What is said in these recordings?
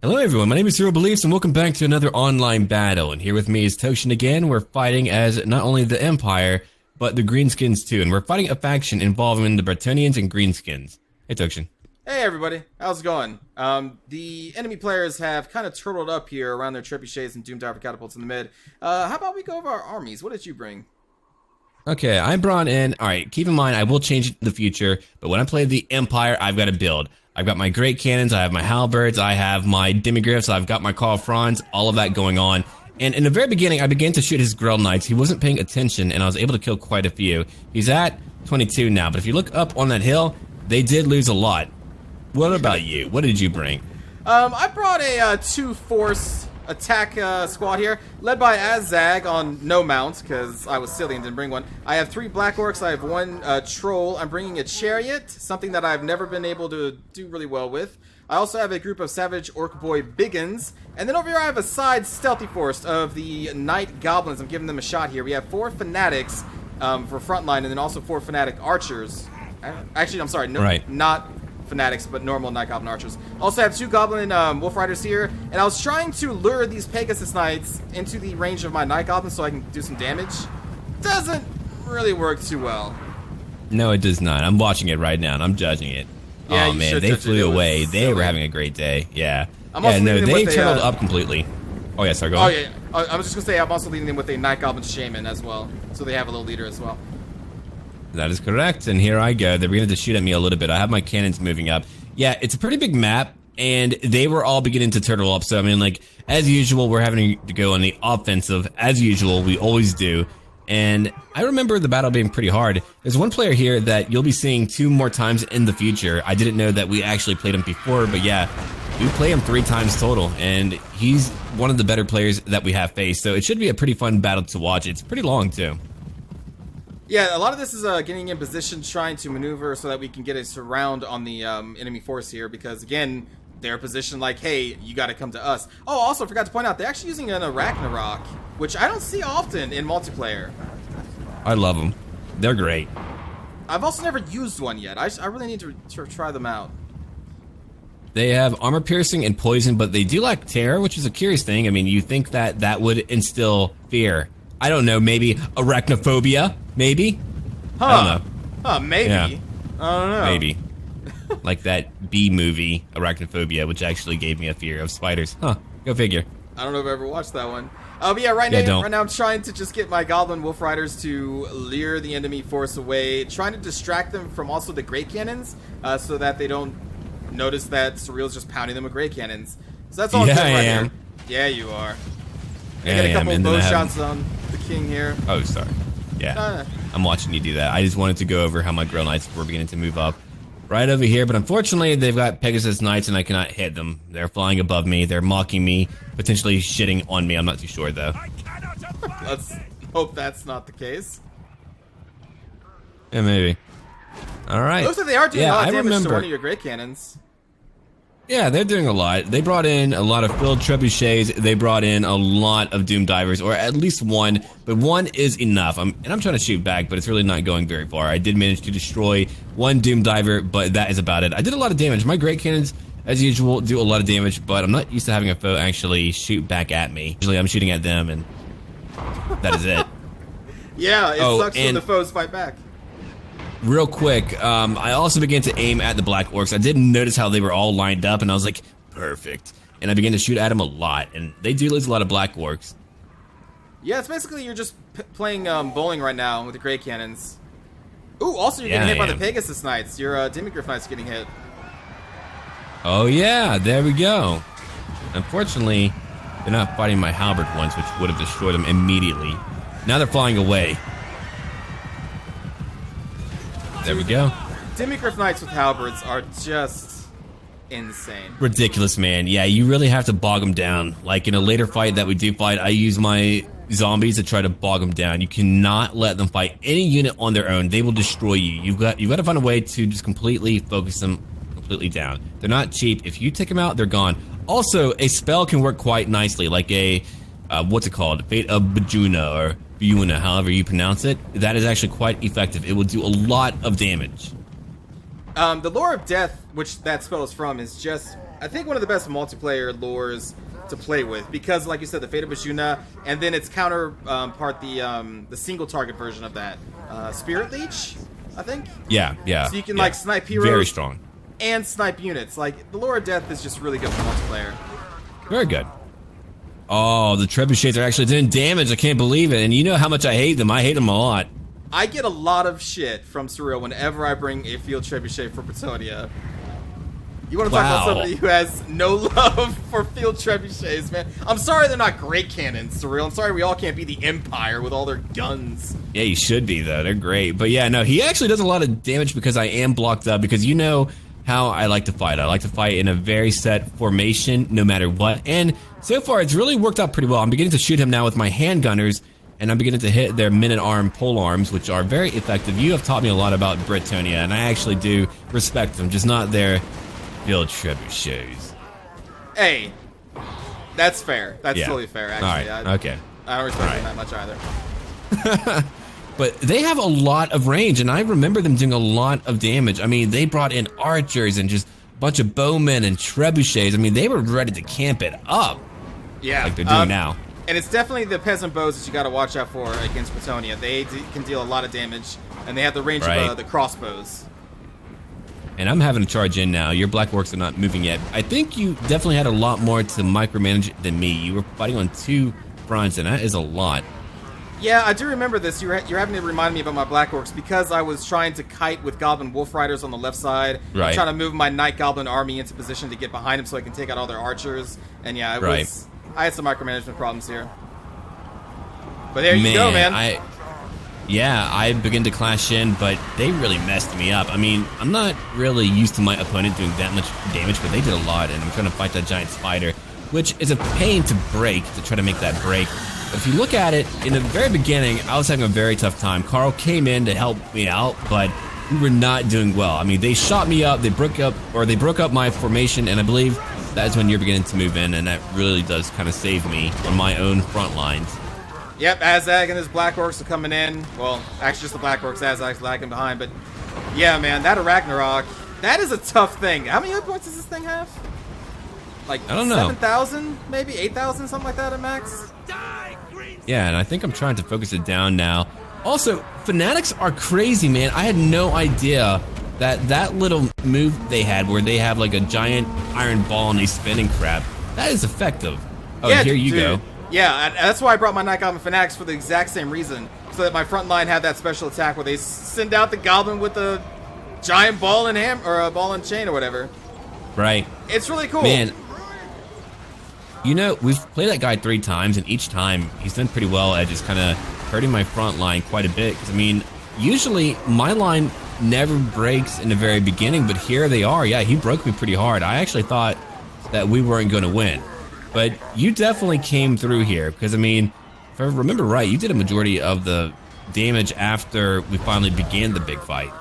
Hello everyone, my name is SurrealBelief and welcome back to another online battle. And here with me is tokshen again. We're fighting as not only the Empire, but the Greenskins too. And we're fighting a faction involving the Bretonnians and Greenskins. Hey tokshen. Hey everybody, how's it going? The enemy players have kind of turtled up here around their trebuchets and doomdiver catapults in the mid. How about we go over our armies? What did you bring? Okay, I brought in, alright, keep in mind I will change it in the future, but when I play the Empire, I've got to build. I've got my great cannons, I have my halberds, I have my demigriffs, I've got my Carl Franz, all of that going on. And in the very beginning, I began to shoot his Grell Knights. He wasn't paying attention, and I was able to kill quite a few. He's at 22 now, but if you look up on that hill, they did lose a lot. What about you? What did you bring? I brought a two-force attack squad here, led by Azag on no mount, because I was silly and didn't bring one. I have 3 Black Orcs, I have 1 Troll, I'm bringing a Chariot, something that I've never been able to do really well with. I also have a group of Savage Orc Boy Biggins, and then over here I have a side stealthy force of the Knight Goblins. I'm giving them a shot here. We have 4 Fanatics for frontline, and then also 4 Fanatic Archers. Actually, I'm sorry, no, right. Not Fanatics, but normal Night Goblin Archers. Also have 2 Goblin Wolf Riders here, and I was trying to lure these Pegasus Knights into the range of my Night Goblins so I can do some damage. Doesn't really work too well. No, it does not. I'm watching it right now, and I'm judging it. Yeah, oh man, they flew away. They were having a great day. Yeah. Yeah, no, they turtled up completely. Oh yeah, sorry, go on. Oh yeah, I was just gonna say I'm also leading them with a Night Goblin Shaman as well, so they have a little leader as well. That is correct, and here I go. They're beginning to shoot at me a little bit. I have my cannons moving up. Yeah, it's a pretty big map, and they were all beginning to turtle up. So, I mean, like, as usual, we're having to go on the offensive. As usual, we always do. And I remember the battle being pretty hard. There's one player here that you'll be seeing 2 more times in the future. I didn't know that we actually played him before, but yeah, we play him 3 times total, and he's one of the better players that we have faced. So it should be a pretty fun battle to watch. It's pretty long, too. Yeah, a lot of this is getting in position, trying to maneuver so that we can get a surround on the enemy force here, because again, they're positioned like, hey, you got to come to us. Oh, also, I forgot to point out, they're actually using an Ragnarok, which I don't see often in multiplayer. I love them. They're great. I've also never used one yet. I really need to try them out. They have armor piercing and poison, but they do lack terror, which is a curious thing. I mean, you think that that would instill fear. I don't know, maybe arachnophobia? Maybe? Huh. I don't know. Huh, maybe. Yeah. I don't know. Maybe. Like that B movie, Arachnophobia, which actually gave me a fear of spiders. Huh, go figure. I don't know if I've ever watched that one. But yeah, right now I'm trying to just get my Goblin Wolf Riders to lure the enemy force away, trying to distract them from also the Great Cannons, so that they don't notice that Surreal's just pounding them with Great Cannons. So that's all I'm doing right here. Yeah, you are. Yeah, I got a couple of bow shots on the king here. Oh, sorry. Yeah, I'm watching you do that. I just wanted to go over how my Grell Knights were beginning to move up. Right over here, but unfortunately they've got Pegasus Knights and I cannot hit them. They're flying above me, they're mocking me, potentially shitting on me, I'm not too sure though. Let's hope that's not the case. Yeah, maybe. Alright. Looks like they are doing a lot of damage to one of your Great Cannons. Yeah, they're doing a lot. They brought in a lot of filled trebuchets, they brought in a lot of doom divers, or at least 1, but 1 is enough. I'm trying to shoot back, but it's really not going very far. I did manage to destroy 1 doom diver, but that is about it. I did a lot of damage. My great cannons, as usual, do a lot of damage, but I'm not used to having a foe actually shoot back at me. Usually I'm shooting at them, and that is it. Yeah, it sucks when the foes fight back. Real quick, I also began to aim at the Black Orcs. I didn't notice how they were all lined up, and I was like, perfect. And I began to shoot at them a lot, and they do lose a lot of Black Orcs. Yeah, it's basically you're just playing bowling right now with the Great Cannons. Ooh, also you're getting hit by the Pegasus Knights. Your Demigriff Knights getting hit. Oh yeah, there we go. Unfortunately, they're not fighting my halberd ones, which would have destroyed them immediately. Now they're flying away. There we go. Demigriff Knights with halberds are just insane. Ridiculous, man. Yeah, you really have to bog them down. Like in a later fight that we do fight, I use my zombies to try to bog them down. You cannot let them fight any unit on their own. They will destroy you. You've got to find a way to just completely focus them completely down. They're not cheap. If you take them out, they're gone. Also, a spell can work quite nicely, like a what's it called? Fate of Bajuna or Buna, however you pronounce it. That is actually quite effective. It will do a lot of damage. The Lore of Death, which that spell is from, is just I think one of the best multiplayer lures to play with, because like you said, the Fate of Bashuna, and then its counterpart, the single target version of that, Spirit Leech, I think. Yeah. So you can like snipe heroes, very strong, and snipe units. Like the Lure of Death is just really good for multiplayer. Very good. Oh, the trebuchets are actually doing damage. I can't believe it. And you know how much I hate them. I hate them a lot. I get a lot of shit from Surreal whenever I bring a field trebuchet for Bretonnia. You want to talk about somebody who has no love for field trebuchets, man? I'm sorry they're not great cannons, Surreal. I'm sorry we all can't be the Empire with all their guns. Yeah, you should be, though. They're great. But yeah, no, he actually does a lot of damage because I am blocked up, because you know how I like to fight. I like to fight in a very set formation, no matter what. And so far, it's really worked out pretty well. I'm beginning to shoot him now with my handgunners, and I'm beginning to hit their men-at-arm polearms, which are very effective. You have taught me a lot about Bretonnia, and I actually do respect them, just not their field trebuchets. Hey, that's fair. That's totally fair, actually. All right. Okay. I don't respect them that much either. But they have a lot of range, and I remember them doing a lot of damage. I mean, they brought in archers and just a bunch of bowmen and trebuchets. I mean, they were ready to camp it up. Yeah. Like they're doing now. And it's definitely the peasant bows that you got to watch out for against Bretonnia. They can deal a lot of damage, and they have the range of the crossbows. And I'm having to charge in now. Your black orcs are not moving yet. I think you definitely had a lot more to micromanage than me. You were fighting on 2 fronts, and that is a lot. Yeah, I do remember this. You're having to remind me about my Black Orcs, because I was trying to kite with Goblin Wolf Riders on the left side. Right. Trying to move my Night Goblin army into position to get behind him so I can take out all their archers. And yeah, I had some micromanagement problems here. But there you go, man. I began to clash in, but they really messed me up. I mean, I'm not really used to my opponent doing that much damage, but they did a lot, and I'm trying to fight that giant spider, which is a pain to break, to try to make that break. If you look at it, in the very beginning, I was having a very tough time. Carl came in to help me out, but we were not doing well. I mean, they shot me up, they broke up my formation, and I believe that is when you're beginning to move in, and that really does kind of save me on my own front lines. Yep, Azag and his Black Orcs are coming in. Well, actually just the Black Orcs, Azag's lagging behind, but yeah, man, that Ragnarok, that is a tough thing. How many hit points does this thing have? Like, I don't know. 7,000, maybe 8,000, something like that at max? Yeah, and I think I'm trying to focus it down now. Also, Fanatics are crazy, man. I had no idea that little move they had where they have like a giant iron ball and they spinning crap, that is effective. Oh, yeah, here you go. Yeah, and that's why I brought my Night Goblin Fanatics for the exact same reason. So that my front line had that special attack where they send out the Goblin with a giant ball and or a ball and chain or whatever. Right. It's really cool. Man. You know, we've played that guy 3 times, and each time he's done pretty well at just kind of hurting my front line quite a bit. Because, I mean, usually my line never breaks in the very beginning, but here they are. Yeah, he broke me pretty hard. I actually thought that we weren't going to win. But you definitely came through here. Because, I mean, if I remember right, you did a majority of the damage after we finally began the big fight.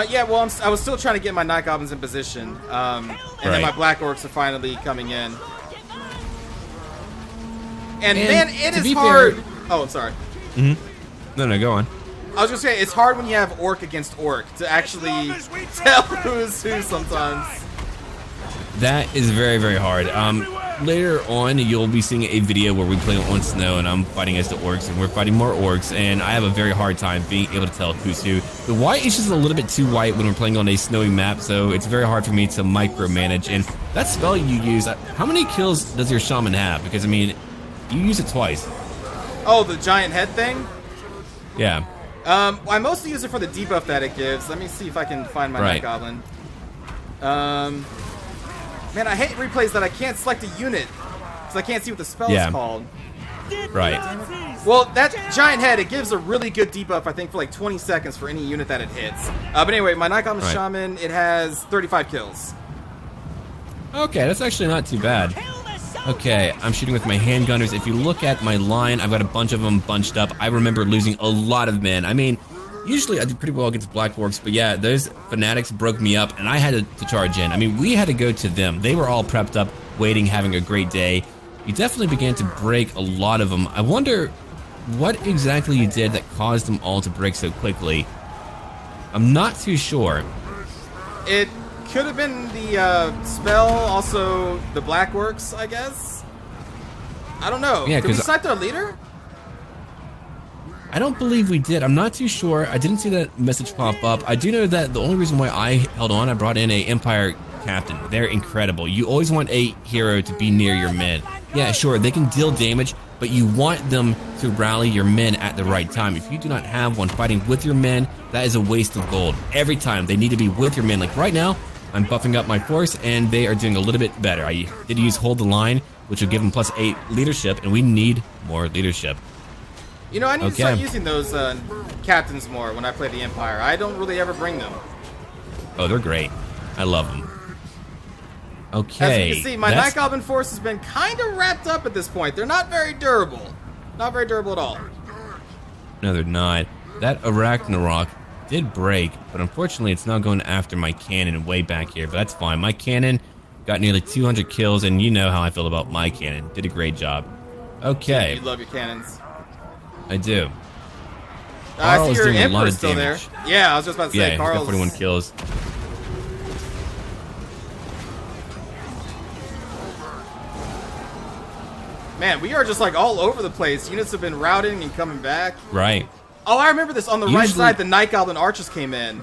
Yeah, well, I was still trying to get my Night Goblins in position. And then my Black Orcs are finally coming in. And man, it is hard. Oh, I'm sorry. No, go on. I was just saying, it's hard when you have orc against orc to actually tell who's who sometimes. That is very, very hard. Later on, you'll be seeing a video where we play on snow, and I'm fighting against the orcs, and we're fighting more orcs, and I have a very hard time being able to tell who's who. The white is just a little bit too white when we're playing on a snowy map, so it's very hard for me to micromanage. And that spell you use, how many kills does your shaman have? Because, I mean, you use it twice. Oh, the giant head thing? Yeah. I mostly use it for the debuff that it gives. Let me see if I can find my Night Goblin. Man, I hate replays that I can't select a unit because I can't see what the spell is called. Right. Well, that giant head, it gives a really good debuff, I think, for like 20 seconds for any unit that it hits. But anyway, my Night Goblin Shaman, it has 35 kills. Okay, that's actually not too bad. Okay, I'm shooting with my handgunners. If you look at my line, I've got a bunch of them bunched up. I remember losing a lot of men. I mean, usually I do pretty well against Black Orcs, but yeah, those Fanatics broke me up, and I had to charge in. I mean, we had to go to them. They were all prepped up, waiting, having a great day. You definitely began to break a lot of them. I wonder what exactly you did that caused them all to break so quickly. I'm not too sure. It could have been the spell, also the Blackworks, I guess. I don't know. Yeah, did we select our leader? I don't believe we did. I'm not too sure. I didn't see that message pop up. I do know that the only reason why I held on, I brought in a Empire captain. They're incredible. You always want a hero to be near your men. Yeah, sure, they can deal damage, but you want them to rally your men at the right time. If you do not have one fighting with your men, that is a waste of gold. Every time, they need to be with your men. Like right now, I'm buffing up my force, and they are doing a little bit better. I did use Hold the Line, which will give them +8 leadership, and we need more leadership. You know, I need to start using those captains more when I play the Empire. I don't really ever bring them. Oh, they're great. I love them. Okay. As you can see, my Night Goblin force has been kind of wrapped up at this point. They're not very durable. Not very durable at all. No, they're not. That Arachnarok did break, but unfortunately it's not going after my cannon way back here, but that's fine. My cannon got nearly 200 kills, and you know how I feel about my cannon. Did a great job. Okay. You love your cannons. I do. I see your Emperor's still there. Yeah, I was just about to say, Carl's got 41 kills. Man, we are just like all over the place. Units have been routing and coming back. Right. Oh, I remember this. On the right side, the Night Goblin archers came in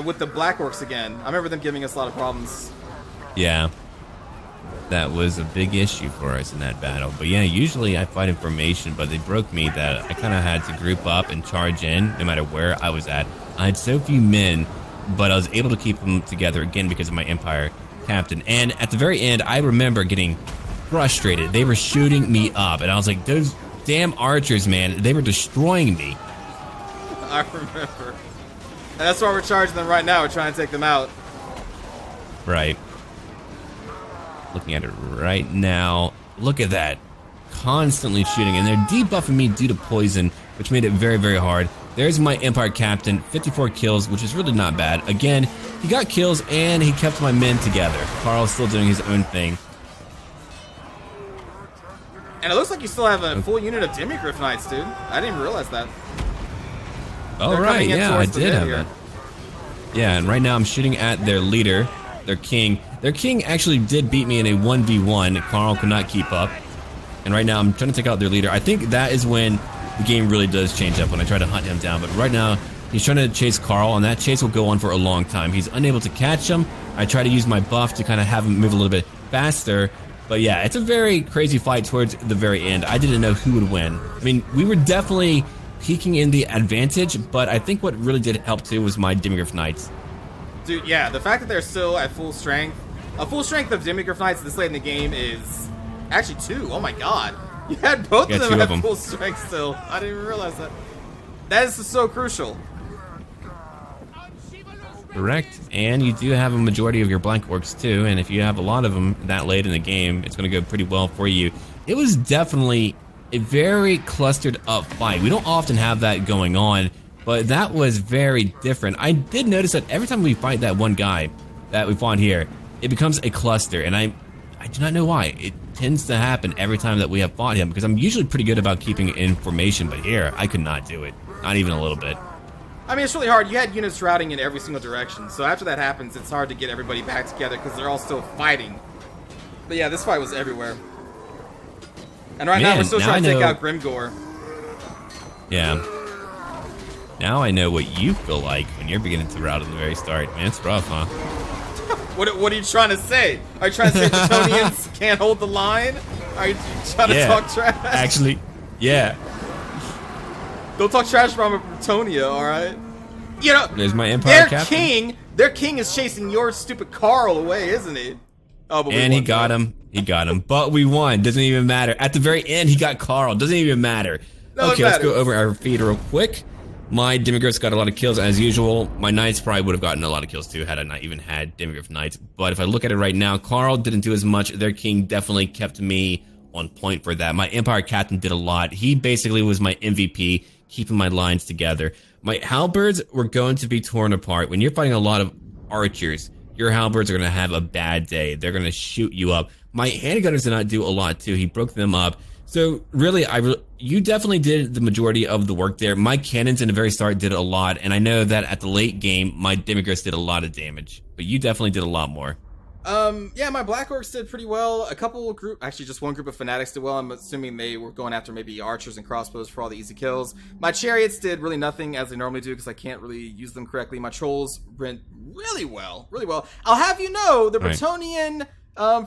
with the Blackworks again. I remember them giving us a lot of problems. Yeah. That was a big issue for us in that battle. But yeah, usually I fight in formation, but they broke me that I kind of had to group up and charge in no matter where I was at. I had so few men, but I was able to keep them together again because of my Empire captain. And at the very end, I remember getting frustrated. They were shooting me up, and I was like, those damn archers, man, they were destroying me. I remember. And that's why we're charging them right now. We're trying to take them out. Right. Looking at it right now. Look at that. Constantly shooting, and they're debuffing me due to poison, which made it very, very hard. There's my Empire captain, 54 kills, which is really not bad. Again, he got kills, and he kept my men together. Carl's still doing his own thing. And it looks like you still have a full unit of Demigryph Knights, dude. I didn't even realize that. Oh, right, yeah, I did have that. Yeah, and right now I'm shooting at their leader, their king. Their king actually did beat me in a 1v1. Carl could not keep up. And right now I'm trying to take out their leader. I think that is when the game really does change up, when I try to hunt him down. But right now, he's trying to chase Carl, and that chase will go on for a long time. He's unable to catch him. I try to use my buff to kind of have him move a little bit faster. But yeah, it's a very crazy fight towards the very end. I didn't know who would win. I mean, we were definitely peaking in the advantage, but I think what really did help too was my Demigryph Knights. Dude, yeah, the fact that they're still at full strength. A full strength of Demigryph Knights this late in the game is actually 2. Oh my god. You had both of them at full strength still. I didn't even realize that. That is so crucial. Correct, and you do have a majority of your blank orcs too, and if you have a lot of them that late in the game, it's going to go pretty well for you. It was definitely a very clustered up fight. We don't often have that going on, but that was very different. I did notice that every time we fight that one guy that we fought here, it becomes a cluster, and I do not know why. It tends to happen every time that we have fought him, because I'm usually pretty good about keeping in formation, but here, I could not do it. Not even a little bit. I mean, it's really hard. You had units routing in every single direction, so after that happens, it's hard to get everybody back together because they're all still fighting. But yeah, this fight was everywhere. And right now, we're still trying to take out Grimgore. Yeah. Now I know what you feel like when you're beginning to rout at the very start. Man, it's rough, huh? What are you trying to say? Are you trying to say the Tonians can't hold the line? Are you trying to talk trash? Actually, yeah. Don't talk trash about Bretonia, alright? You know, there's my Empire captain. Their king is chasing your stupid Carl away, isn't he? Oh, but and he got him. He got him. But we won. Doesn't even matter. At the very end, he got Carl. Doesn't even matter. No, okay, let's go over our feed real quick. My Demigryphs got a lot of kills as usual. My Knights probably would have gotten a lot of kills too had I not even had Demigryph Knights. But if I look at it right now, Carl didn't do as much. Their king definitely kept me on point for that. My Empire captain did a lot. He basically was my MVP, keeping my lines together. My halberds were going to be torn apart. When you're fighting a lot of archers, your halberds are going to have a bad day. They're going to shoot you up. My handgunners did not do a lot too. He broke them up. So really, you definitely did the majority of the work there. My cannons in the very start did a lot, and I know that at the late game, my demigurks did a lot of damage. But you definitely did a lot more. Yeah, my Black Orcs did pretty well. Actually just one group of Fanatics did well. I'm assuming they were going after maybe archers and crossbows for all the easy kills. My Chariots did really nothing as they normally do because I can't really use them correctly. My Trolls went really well, really well. I'll have you know, the Bretonian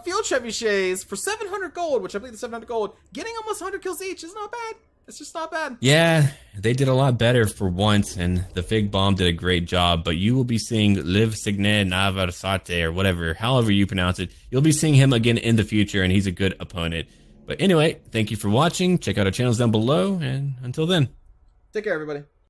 field trebuchets for 700 gold, which I believe is 700 gold, getting almost 100 kills each is not bad. It's just not bad. Yeah, they did a lot better for once, and the Fig Bomb did a great job, but you will be seeing Liv Signe Navarsate, or whatever, however you pronounce it. You'll be seeing him again in the future, and he's a good opponent. But anyway, thank you for watching. Check out our channels down below, and until then. Take care, everybody.